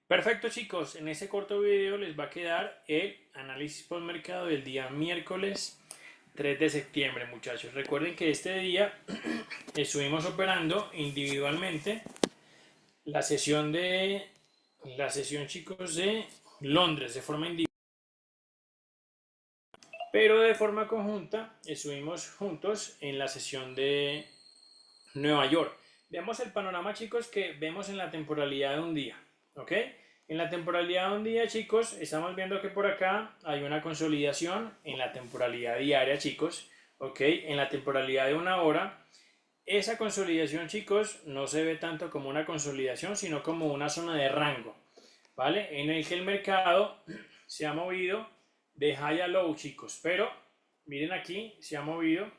Perfecto chicos, en este corto video les va a quedar el análisis postmercado del día miércoles 3 de septiembre muchachos. Recuerden que este día estuvimos operando individualmente la sesión chicos de Londres de forma individual, pero de forma conjunta estuvimos juntos en la sesión de Nueva York. Veamos el panorama, chicos, que vemos en la temporalidad de un día, ¿ok? En la temporalidad de un día, chicos, estamos viendo que por acá hay una consolidación en la temporalidad diaria, chicos, ¿ok? En la temporalidad de una hora, esa consolidación, chicos, no se ve tanto como una consolidación, sino como una zona de rango, ¿vale? En el que el mercado se ha movido de high a low, chicos, pero miren aquí, se ha movido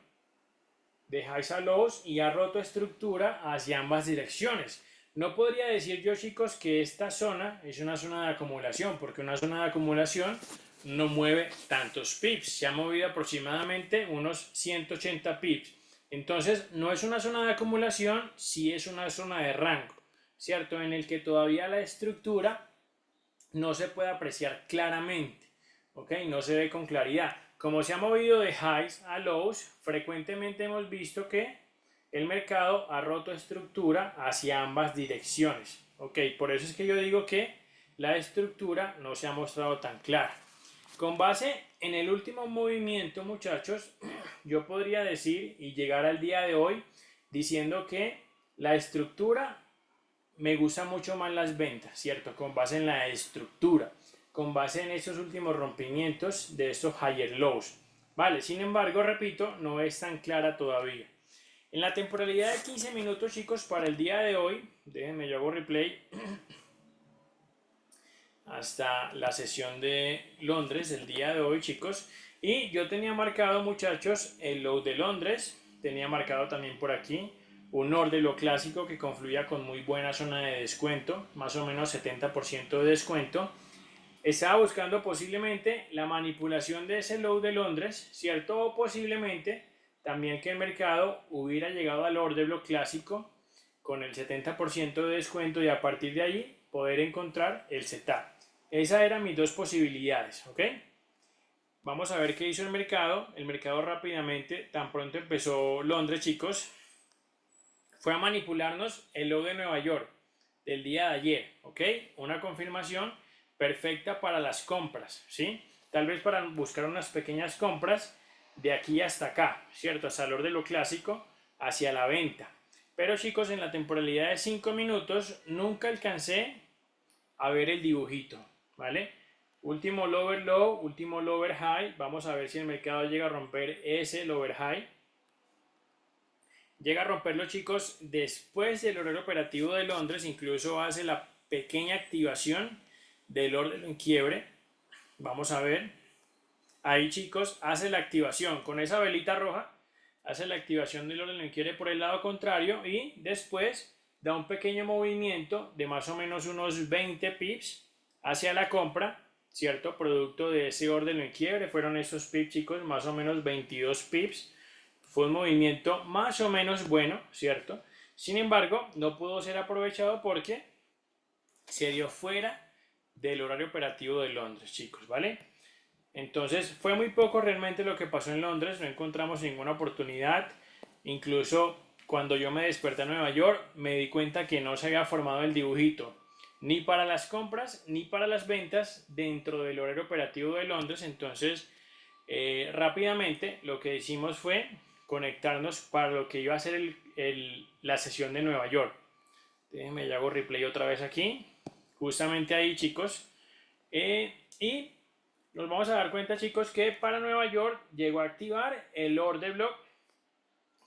de highs a lows y ha roto estructura hacia ambas direcciones. No podría decir yo, chicos, que esta zona es una zona de acumulación, porque una zona de acumulación no mueve tantos pips, se ha movido aproximadamente unos 180 pips. Entonces, no es una zona de acumulación, sí es una zona de rango, ¿cierto? En el que todavía la estructura no se puede apreciar claramente, ¿ok? No se ve con claridad. Como se ha movido de highs a lows, frecuentemente hemos visto que el mercado ha roto estructura hacia ambas direcciones, ¿ok? Por eso es que yo digo que la estructura no se ha mostrado tan clara. Con base en el último movimiento, muchachos, yo podría decir y llegar al día de hoy diciendo que la estructura me gusta mucho más las ventas, ¿cierto? Con base en la estructura, con base en esos últimos rompimientos de estos higher lows. Vale, sin embargo, repito, no es tan clara todavía. En la temporalidad de 15 minutos, chicos, para el día de hoy, déjenme yo hago replay hasta la sesión de Londres del día de hoy, chicos. Y yo tenía marcado, muchachos, el low de Londres, tenía marcado también por aquí un orden lo clásico que confluía con muy buena zona de descuento, más o menos 70% de descuento. Estaba buscando posiblemente la manipulación de ese low de Londres, ¿cierto? O posiblemente también que el mercado hubiera llegado al orden block clásico con el 70% de descuento y a partir de ahí poder encontrar el setup. Esas eran mis dos posibilidades, ¿ok? Vamos a ver qué hizo el mercado. El mercado rápidamente, tan pronto empezó Londres, chicos, fue a manipularnos el low de Nueva York del día de ayer, ¿ok? Una confirmación perfecta para las compras, ¿sí? Tal vez para buscar unas pequeñas compras de aquí hasta acá, ¿cierto? Hasta el orden de lo clásico, hacia la venta. Pero chicos, en la temporalidad de 5 minutos nunca alcancé a ver el dibujito, ¿vale? Último lower low, último lower high. Vamos a ver si el mercado llega a romper ese lower high. Llega a romperlo, chicos, después del horario operativo de Londres, incluso hace la pequeña activación del orden en quiebre. Vamos a ver. Ahí, chicos, hace la activación con esa velita roja, hace la activación del orden en quiebre por el lado contrario y después da un pequeño movimiento de más o menos unos 20 pips hacia la compra, ¿cierto? Producto de ese orden en quiebre fueron esos pips, chicos, más o menos 22 pips. Fue un movimiento más o menos bueno, ¿cierto? Sin embargo, no pudo ser aprovechado porque se dio fuera del horario operativo de Londres, chicos, ¿vale? Entonces fue muy poco realmente lo que pasó en Londres, no encontramos ninguna oportunidad. Incluso cuando yo me desperté en Nueva York me di cuenta que no se había formado el dibujito ni para las compras ni para las ventas dentro del horario operativo de Londres. Entonces rápidamente lo que hicimos fue conectarnos para lo que iba a ser la sesión de Nueva York. Déjenme, ya hago replay otra vez aquí. Justamente ahí, chicos. Y nos vamos a dar cuenta, chicos, que para Nueva York llegó a activar el order block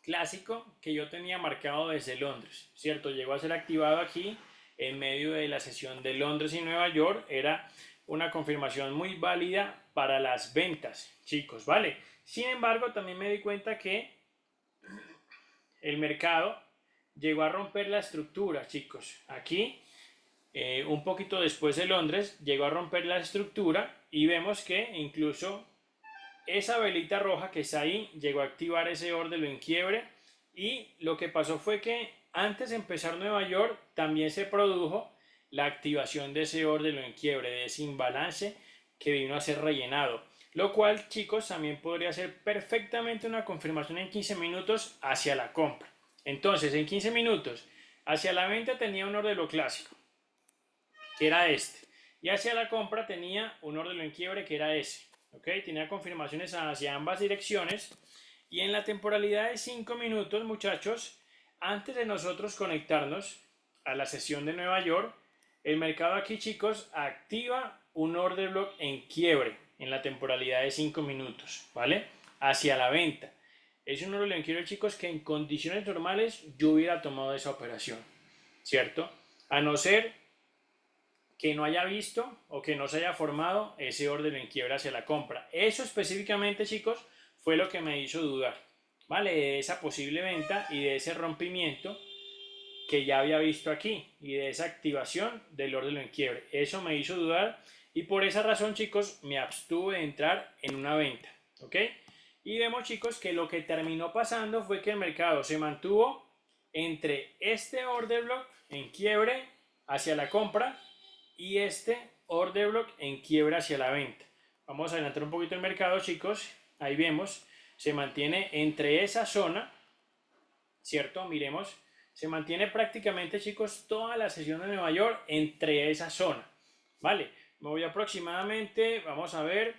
clásico que yo tenía marcado desde Londres, ¿cierto? Llegó a ser activado aquí en medio de la sesión de Londres y Nueva York. Era una confirmación muy válida para las ventas, chicos, ¿vale? Sin embargo, también me di cuenta que el mercado llegó a romper la estructura, chicos. Aquí, un poquito después de Londres, llegó a romper la estructura y vemos que incluso esa velita roja que está ahí llegó a activar ese orden en quiebre y lo que pasó fue que antes de empezar Nueva York también se produjo la activación de ese orden en quiebre, de ese imbalance que vino a ser rellenado. Lo cual, chicos, también podría ser perfectamente una confirmación en 15 minutos hacia la compra. Entonces, en 15 minutos, hacia la venta tenía un orden clásico, que era este. Y hacia la compra tenía un orden en quiebre, que era ese. ¿Ok? Tenía confirmaciones hacia ambas direcciones. Y en la temporalidad de 5 minutos, muchachos, antes de nosotros conectarnos a la sesión de Nueva York, el mercado aquí, chicos, activa un order block en quiebre en la temporalidad de 5 minutos, ¿vale? Hacia la venta. Es un order block en quiebre, chicos, que en condiciones normales yo hubiera tomado esa operación, ¿cierto? A no ser que no haya visto o que no se haya formado ese orden en quiebra hacia la compra. Eso específicamente, chicos, fue lo que me hizo dudar, ¿vale? De esa posible venta y de ese rompimiento que ya había visto aquí y de esa activación del orden en quiebre. Eso me hizo dudar y por esa razón, chicos, me abstuve de entrar en una venta, ¿ok? Y vemos, chicos, que lo que terminó pasando fue que el mercado se mantuvo entre este order block en quiebre hacia la compra y este order block en quiebra hacia la venta. Vamos a adelantar un poquito el mercado, chicos. Ahí vemos, se mantiene entre esa zona, ¿cierto? Miremos, se mantiene prácticamente, chicos, toda la sesión de Nueva York entre esa zona, ¿vale? Me voy aproximadamente, vamos a ver,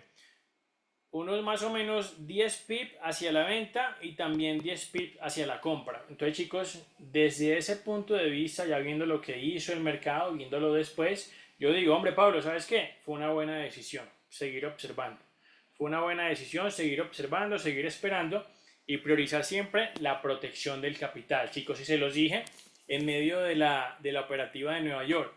unos más o menos 10 pip hacia la venta y también 10 pip hacia la compra. Entonces, chicos, desde ese punto de vista, ya viendo lo que hizo el mercado, viéndolo después, yo digo, hombre, Pablo, ¿sabes qué? Fue una buena decisión seguir observando. Fue una buena decisión seguir observando, seguir esperando y priorizar siempre la protección del capital. Chicos, y se los dije en medio de la operativa de Nueva York.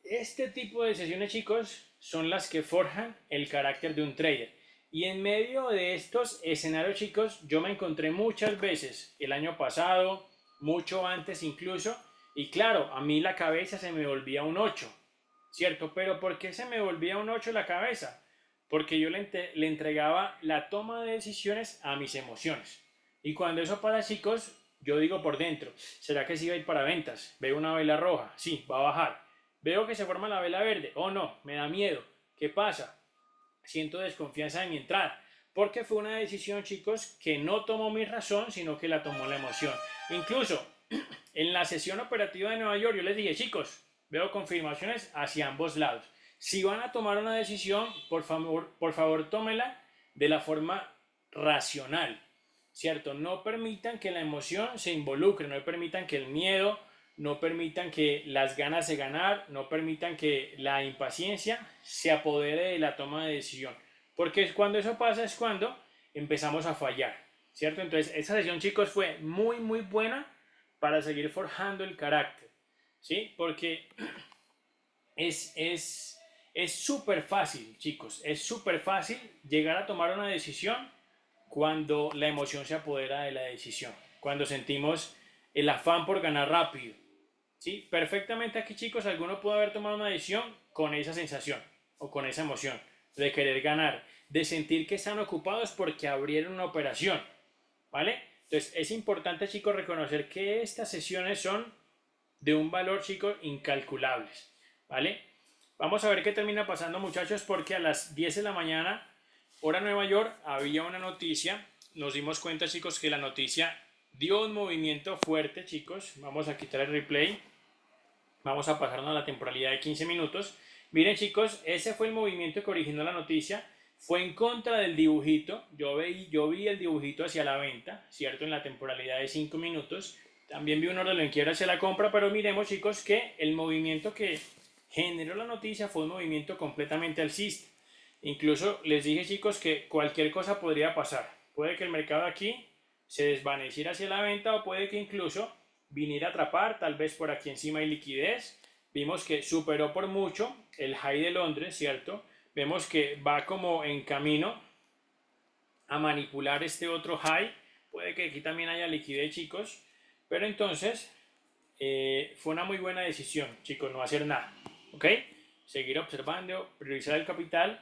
Este tipo de sesiones, chicos, son las que forjan el carácter de un trader. Y en medio de estos escenarios, chicos, yo me encontré muchas veces el año pasado, mucho antes incluso, y claro, a mí la cabeza se me volvía un 8, ¿cierto? Pero ¿por qué se me volvía un 8 la cabeza? Porque yo le entregaba la toma de decisiones a mis emociones. Y cuando eso pasa, chicos, yo digo por dentro, ¿será que sí va a ir para ventas? Veo una vela roja, sí, va a bajar. Veo que se forma la vela verde, oh no, me da miedo. ¿Qué pasa? Siento desconfianza en mi entrada. Porque fue una decisión, chicos, que no tomó mi razón, sino que la tomó la emoción. Incluso en la sesión operativa de Nueva York, yo les dije, chicos, veo confirmaciones hacia ambos lados. Si van a tomar una decisión, por favor, tómela de la forma racional, ¿cierto? No permitan que la emoción se involucre, no permitan que el miedo, no permitan que las ganas de ganar, no permitan que la impaciencia se apodere de la toma de decisión. Porque cuando eso pasa es cuando empezamos a fallar, ¿cierto? Entonces, esa sesión, chicos, fue muy, muy buena para seguir forjando el carácter, ¿sí? Porque es súper fácil, chicos, es súper fácil llegar a tomar una decisión cuando la emoción se apodera de la decisión, cuando sentimos el afán por ganar rápido, ¿sí? Perfectamente aquí, chicos, alguno puede haber tomado una decisión con esa sensación o con esa emoción de querer ganar, de sentir que están ocupados porque abrieron una operación, ¿vale? Entonces es importante, chicos, reconocer que estas sesiones son de un valor, chicos, incalculables, ¿vale? Vamos a ver qué termina pasando, muchachos, porque a las 10 de la mañana, hora Nueva York, había una noticia. Nos dimos cuenta, chicos, que la noticia dio un movimiento fuerte, chicos. Vamos a quitar el replay. Vamos a pasarnos a la temporalidad de 15 minutos. Miren, chicos, ese fue el movimiento que originó la noticia. Fue en contra del dibujito. Yo vi el dibujito hacia la venta, ¿cierto? En la temporalidad de 5 minutos. También vi un orden en quiebra hacia la compra, pero miremos, chicos, que el movimiento que generó la noticia fue un movimiento completamente alcista. Incluso les dije, chicos, que cualquier cosa podría pasar. Puede que el mercado aquí se desvaneciera hacia la venta o puede que incluso viniera a atrapar, tal vez por aquí encima hay liquidez. Vimos que superó por mucho el high de Londres, ¿cierto? Vemos que va como en camino a manipular este otro high. Puede que aquí también haya liquidez, chicos. Pero entonces fue una muy buena decisión, chicos, no hacer nada. ¿Ok? Seguir observando, priorizar el capital,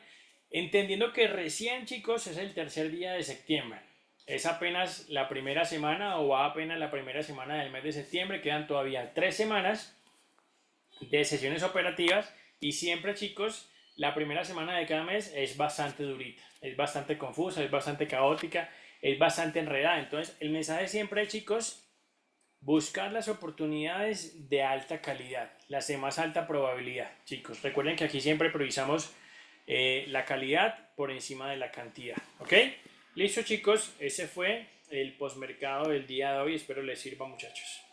entendiendo que recién, chicos, es el tercer día de septiembre. Es apenas la primera semana o va apenas la primera semana del mes de septiembre. Quedan todavía 3 semanas de sesiones operativas y siempre, chicos, la primera semana de cada mes es bastante durita, es bastante confusa, es bastante caótica, es bastante enredada. Entonces, el mensaje siempre, chicos, buscar las oportunidades de alta calidad, las de más alta probabilidad, chicos. Recuerden que aquí siempre priorizamos la calidad por encima de la cantidad, ¿ok? Listo, chicos, ese fue el postmercado del día de hoy. Espero les sirva, muchachos.